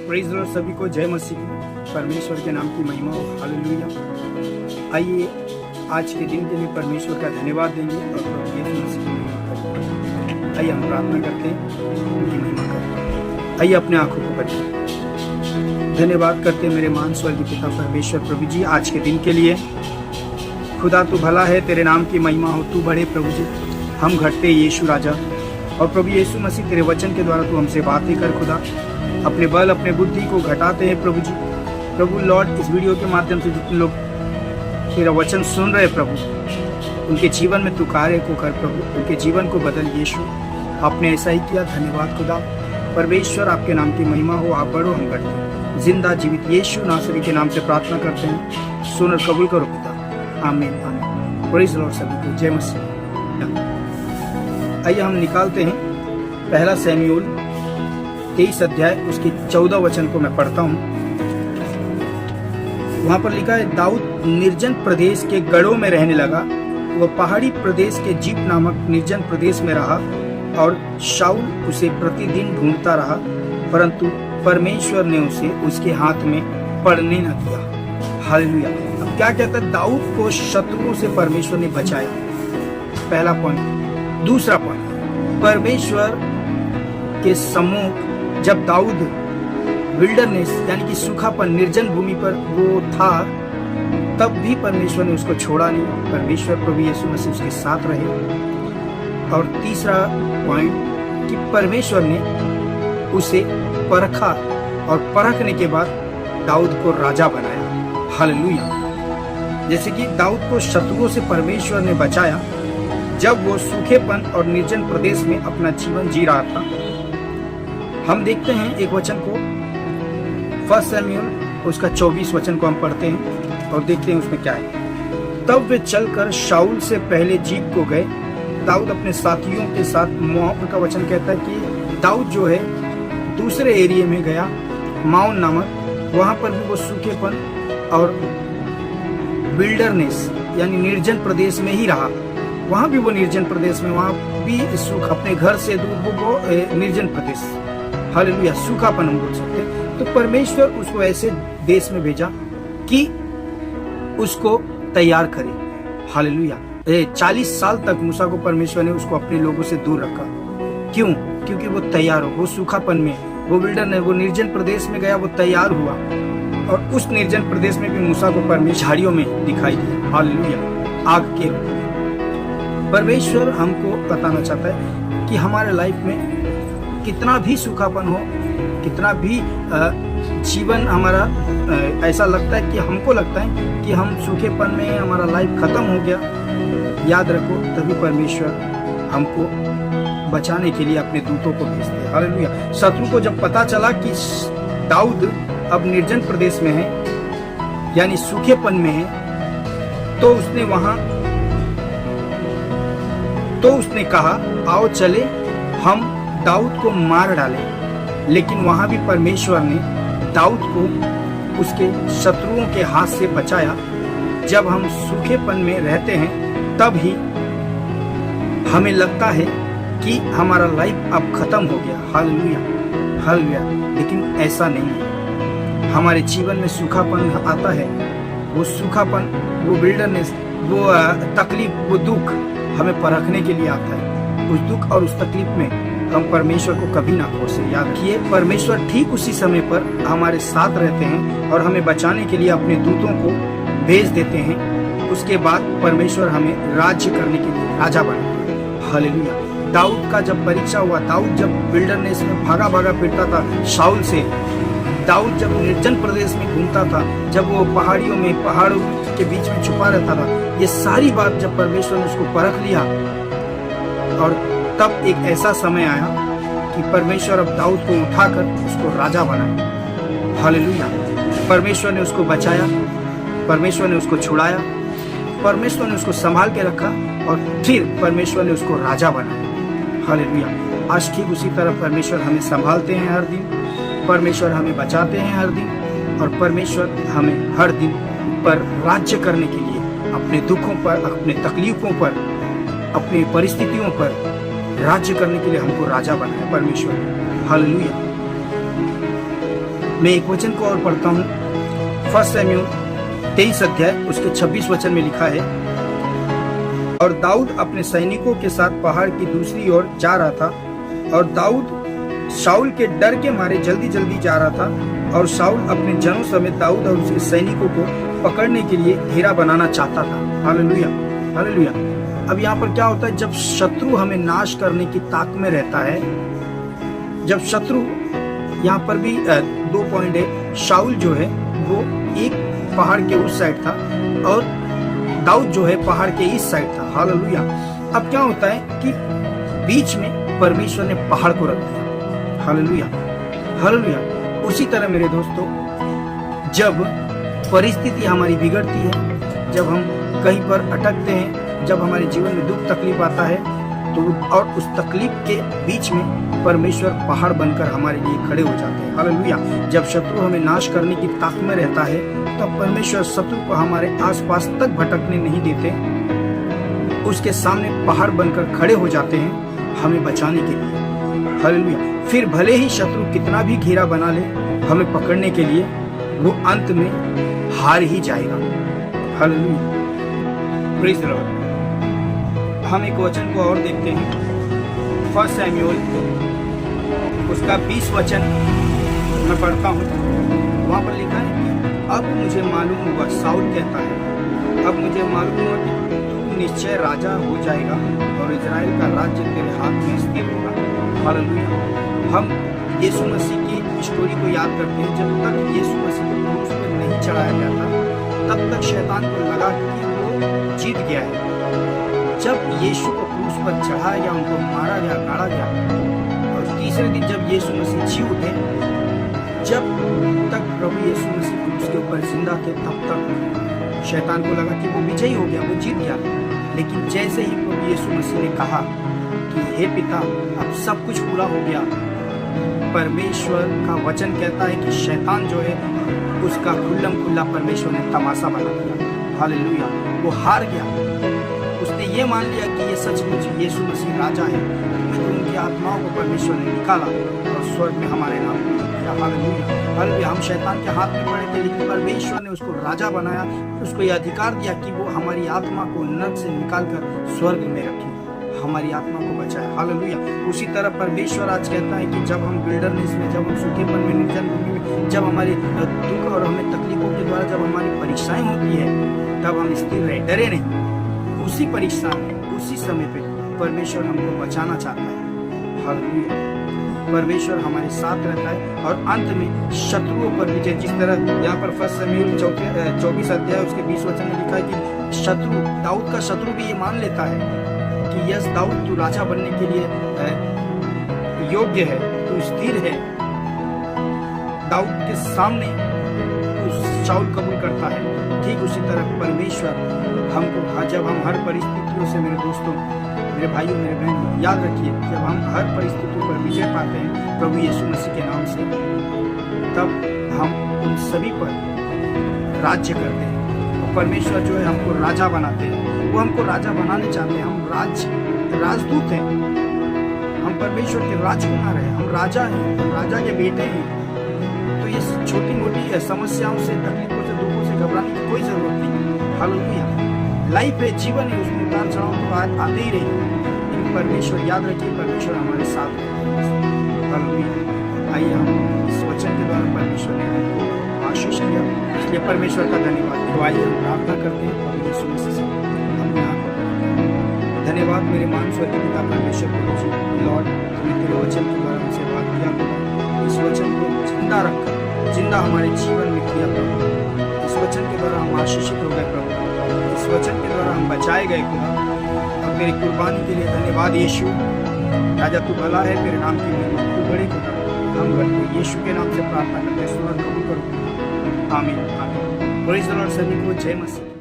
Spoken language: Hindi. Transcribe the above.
प्रेज लॉर्ड, सभी को जय मसीह की। परमेश्वर के नाम की महिमा हो, हालेलुया। आइए आज के दिन के लिए परमेश्वर का धन्यवाद देंगे और प्रभु यीशु मसीह की महिमा करेंगे। आइए हम प्रार्थना करते हैं, उनकी महिमा करते हैं। आइए अपने आंखों को बंद। धन्यवाद करते हैं मेरे महान स्वर्गीय पिता परमेश्वर प्रभु जी, आज के दिन के लिए। खुदा तू भला है, तेरे नाम की महिमा हो, तू बड़े प्रभु जी। हम घटते यीशु राजा, और प्रभु यीशु मसीह तेरे वचन के द्वारा तू हमसे बातें कर खुदा। अपने बल अपने बुद्धि को घटाते हैं प्रभु जी। प्रभु लॉर्ड, इस वीडियो के माध्यम से जितने लोग तेरा वचन सुन रहे प्रभु, उनके जीवन में तू कार्य को कर प्रभु, उनके जीवन को बदल यीशु। आपने ऐसा ही किया, धन्यवाद खुदा। परमेश्वर आपके नाम की महिमा हो, आप बड़ो हम घटते। जिंदा जीवित यीशु नासरी के नाम से प्रार्थना करते हैं, सुन और कबूल करो पिता, आमीन आमीन। प्रेज़ लॉर्ड, सभी को जय मसीह। आइए हम निकालते हैं पहला शमूएल 23 अध्याय, उसकी 14 वचन को मैं पढ़ता हूँ। वहां पर लिखा है, दाऊद निर्जन प्रदेश के गढ़ों में रहने लगा। वह पहाड़ी प्रदेश के जीप नामक निर्जन प्रदेश में रहा, और शाऊल उसे प्रतिदिन ढूंढता रहा, परंतु परमेश्वर ने उसे उसके हाथ में पड़ने न दिया। हालेलुया। अब क्या कहता है, दाऊद को शत्रुओं से परमेश्वर ने बचाया, पहला पॉइंट। दूसरा पॉइंट, परमेश्वर के सम्मुख जब दाऊद विल्डरनेस यानी कि सूखापन निर्जन भूमि पर वो था, तब भी परमेश्वर ने उसको छोड़ा नहीं। परमेश्वर प्रभु यीशु मसीह उसके साथ रहे। और तीसरा पॉइंट कि परमेश्वर ने उसे परखा, और परखने के बाद दाऊद को राजा बनाया। हालेलुया। जैसे कि दाऊद को शत्रुओं से परमेश्वर ने बचाया जब वो सूखेपन और निर्जन प्रदेश में अपना जीवन जी रहा था। हम देखते हैं एक वचन को, 1 शमूएल उसका 24 वचन को हम पढ़ते हैं और देखते हैं उसमें क्या है। तब वे चलकर शाऊल से पहले जीप को गए। दाऊद अपने साथियों के साथ, मोआब का वचन कहता है कि दाऊद जो है दूसरे एरिया में गया, माउन नामक। वहां पर भी वो सूखेपन और विल्डरनेस यानी निर्जन प्रदेश में ही रहा। वहां भी वो निर्जन प्रदेश में, वहां भी सूख, अपने घर से दूर वो निर्जन प्रदेश। हालेलुया। सूखापन हम बोल सकते हैं। तो परमेश्वर उसको ऐसे देश में भेजा कि उसको तैयार करे। हालेलुया। 40 साल तक मूसा को परमेश्वर ने उसको अपने लोगों से दूर रखा। क्यों? क्योंकि वो तैयार हो। वो सूखापन में, वो विल्डरनेस, वो निर्जन प्रदेश में गया, वो तैयार हुआ, और उस निर्जन प्रदेश में भी मूसा को परमेश्वर झाड़ियों में दिखाई दिया। हालेलुया। आग के रूप में परमेश्वर हमको बताना चाहता है कि हमारे लाइफ में कितना भी सूखापन हो, कितना भी जीवन हमारा ऐसा लगता है कि हमको लगता है कि हम सूखेपन में, हमारा लाइफ खत्म हो गया, याद रखो तभी परमेश्वर हमको बचाने के लिए अपने दूतों को भेजते हैं। हालेलुया। शत्रु को जब पता चला कि दाऊद अब निर्जन प्रदेश में है यानी सूखेपन में है, तो उसने कहा, आओ चले हम दाऊद को मार डालें। लेकिन वहां भी परमेश्वर ने दाऊद को उसके शत्रुओं के हाथ से बचाया। जब हम सूखेपन में रहते हैं तब ही हमें लगता है कि हमारा लाइफ अब खत्म हो गया। Hallelujah hallelujah. लेकिन ऐसा नहीं है। हमारे जीवन में सूखापन आता है, वो सूखापन, वो विल्डरनेस, वो तकलीफ, वो दुख हमें परखने के लिए आता है। उस दुख और उस तकलीफ में हम परमेश्वर को कभी ना कोसे। याद रखिए, परमेश्वर ठीक उसी समय पर हमारे साथ रहते हैं और हमें बचाने के लिए अपने दूतों को भेज देते हैं। उसके बाद परमेश्वर हमें राज्य करने के लिए राजा बनाते हैं। हालेलुया। दाऊद का जब परीक्षा हुआ, दाऊद जब विल्डरनेस में भागा भागा फिरता था शाऊल से, दाऊद जब निर्जन प्रदेश में घूमता था, जब वो पहाड़ियों में, पहाड़ों के बीच में छुपा रहता था, ये सारी बात जब परमेश्वर ने उसको परख लिया, और तब एक ऐसा समय आया कि परमेश्वर अब दाऊद को उठाकर उसको राजा बनाया। हालेलुया। परमेश्वर ने उसको बचाया, परमेश्वर ने उसको छुड़ाया, परमेश्वर ने उसको संभाल के रखा, और फिर परमेश्वर ने उसको राजा बनाया। हालेलुया। आज ठीक उसी तरह परमेश्वर हमें संभालते हैं हर दिन, परमेश्वर हमें बचाते हैं हर दिन, और परमेश्वर हमें हर दिन पर राज्य करने के लिए, अपने दुखों पर, अपने तकलीफों पर, अपनी परिस्थितियों पर राज्य करने के लिए हमको राजा बनाया परमेश्वर। हालेलुया। मैं एक वचन को और पढ़ता हूँ। 1 शमूएल 23 अध्याय उसके 26 वचन में लिखा है, और दाऊद अपने सैनिकों के साथ पहाड़ की दूसरी ओर जा रहा था, और दाऊद शाऊल के डर के मारे जल्दी जल्दी जा रहा था, और शाऊल अपने जनों समेत दाऊद और उसके सैनिकों को पकड़ने के लिए घेरा बनाना चाहता था। Hallelujah, hallelujah. अब यहाँ पर क्या होता है, जब शत्रु हमें नाश करने की ताक में रहता है, जब शत्रु, यहाँ पर भी 2 पॉइंट है। शाऊल जो है वो एक पहाड़ के उस साइड था और दाऊद जो है पहाड़ के इस साइड था। हालेलुया। अब क्या होता है कि बीच में परमेश्वर ने पहाड़ को रख दिया। Hallelujah, hallelujah. उसी तरह मेरे दोस्तों, जब परिस्थिति हमारी बिगड़ती है, जब हम कहीं पर अटकते हैं, जब हमारे जीवन में दुख तकलीफ आता है, तो और उस तकलीफ के बीच में परमेश्वर पहाड़ बनकर हमारे लिए खड़े हो जाते हैं। हालेलुया। जब शत्रु हमें नाश करने की ताक में रहता है, तब परमेश्वर शत्रु को हमारे आसपास तक भटकने नहीं देते, उसके सामने पहाड़ बनकर खड़े हो जाते हैं हमें बचाने के लिए। हालेलुया। फिर भले ही शत्रु कितना भी घेरा बना ले हमें पकड़ने के लिए, वो अंत में हार ही जाएगा। Hallelujah, praise the Lord. हम एक वचन को और देखते हैं। 1 शमूएल उसका 20 वचन मैं पढ़ता हूँ। वहाँ पर लिखा है कि अब मुझे मालूम हुआ, शाऊल कहता है, अब मुझे मालूम हुआ कि तू निश्चय राजा हो जाएगा और इजराइल का राज्य तेरे हाथ में स्थिर होगा। हालेलुया। हम यीशु मसीह की स्टोरी को याद करते हैं। जब तक यीशु मसीह को क्रूस पर नहीं चढ़ाया गया था, तब तक शैतान को लगा कि वो जीत गया है। जब यीशु को क्रूस पर चढ़ाया गया, उनको मारा गया, गाड़ा गया, और तीसरे दिन जब यीशु मसीह जी उठे, जब तक प्रभु यीशु मसीह क्रूस के ऊपर जिंदा थे, तब तक शैतान को लगा कि वो विजयी हो गया, वो जीत गया। लेकिन जैसे ही प्रभु यीशु मसीह ने कहा कि हे पिता, अब सब कुछ पूरा हो गया, परमेश्वर का वचन कहता है कि शैतान जो है उसका खुल्लम खुल्ला परमेश्वर ने तमाशा बना दिया। हालेलुया। वो हार गया। उसने ये मान लिया कि ये सचमुच यीशु मसीह राजा है। तो उनकी आत्माओं को परमेश्वर ने निकाला और स्वर्ग में हमारे नाम दिया। Hallelujah, hallelujah. हम शैतान के हाथ में पड़े थे, लेकिन परमेश्वर ने उसको राजा बनाया, उसको ये अधिकार दिया कि वो हमारी आत्मा को नरक से निकालकर स्वर्ग में रखे, हमारी आत्मा को बचाए। हालेलुया। उसी तरह परमेश्वर आज कहता है कि जब हम विल्डरनेस में, जब हम सूखेपन में, निर्जन भूमि में, जब हमारे दुख और हमें तकलीफों के द्वारा जब हमारी परीक्षाएं होती है, तब हम स्थिर रहे, डरे नहीं। उसी परीक्षा में, उसी समय पे परमेश्वर हमको बचाना चाहता है। हालेलुया। परमेश्वर हमारे साथ रहता है और अंत में शत्रुओं पर विजय। जिस तरह यहाँ पर 1 शमूएल 24 अध्याय उसके 20 वचन में लिखा है कि शत्रु, दाऊद का शत्रु भी ये मान लेता है कि यस दाऊद, तू राजा बनने के लिए योग्य है, तू स्थिर है। दाऊद के सामने शाऊल कबूल करता है। ठीक उसी तरह परमेश्वर हमको, जब हम हर परिस्थितियों से, मेरे दोस्तों, मेरे भाइयों, मेरे बहनों, याद रखिए, जब हम हर परिस्थितियों पर विजय पाते हैं प्रभु यीशु मसीह के नाम से, तब हम उन सभी पर राज्य करते हैं। और परमेश्वर जो है हमको राजा बनाते हैं, वो हमको राजा बनाने चाहते हैं। हम राजदूत हैं, हम परमेश्वर के राजकुमार हैं, हम राजा हैं, हम राजा के बेटे हैं। तो ये छोटी मोटी समस्याओं से, तकलीफों से, दुखों से घबराने की कोई जरूरत नहीं। हालेलुया। लाइफ है, जीवन है, उसमें उतार चढ़ाव तो आते ही रहे, लेकिन परमेश्वर, याद रखिए, परमेश्वर हमारे साथ है। हालेलुया। आइए हम इस वचन के द्वारा परमेश्वर ने हमको आशीष दिया, इसलिए परमेश्वर का धन्यवाद। तो आइए हम प्रार्थना करते हैं प्रभु यीशु मसीह से। धन्यवाद मेरे मानसवर के पिता परमेश्वर प्रभु जी। लॉर्ड, तुमने तेरे वचन के द्वारा हमसे बात किया। इस वचन को जिंदा रख, जिंदा हमारे जीवन में किया प्रभु। इस वचन के द्वारा हम आशीषित हो गए प्रभु, इस वचन के द्वारा हम बचाए गए खुदा। और तेरी कुर्बानी के लिए धन्यवाद यीशु। राजा तू भला है, तेरे नाम की महिमा तू बड़ी खुदा। हम करते यीशु के नाम से प्रार्थना करते, सुन कबूल करो। आमीन, आमीन। Praise the Lord. सभी को जय मसीह।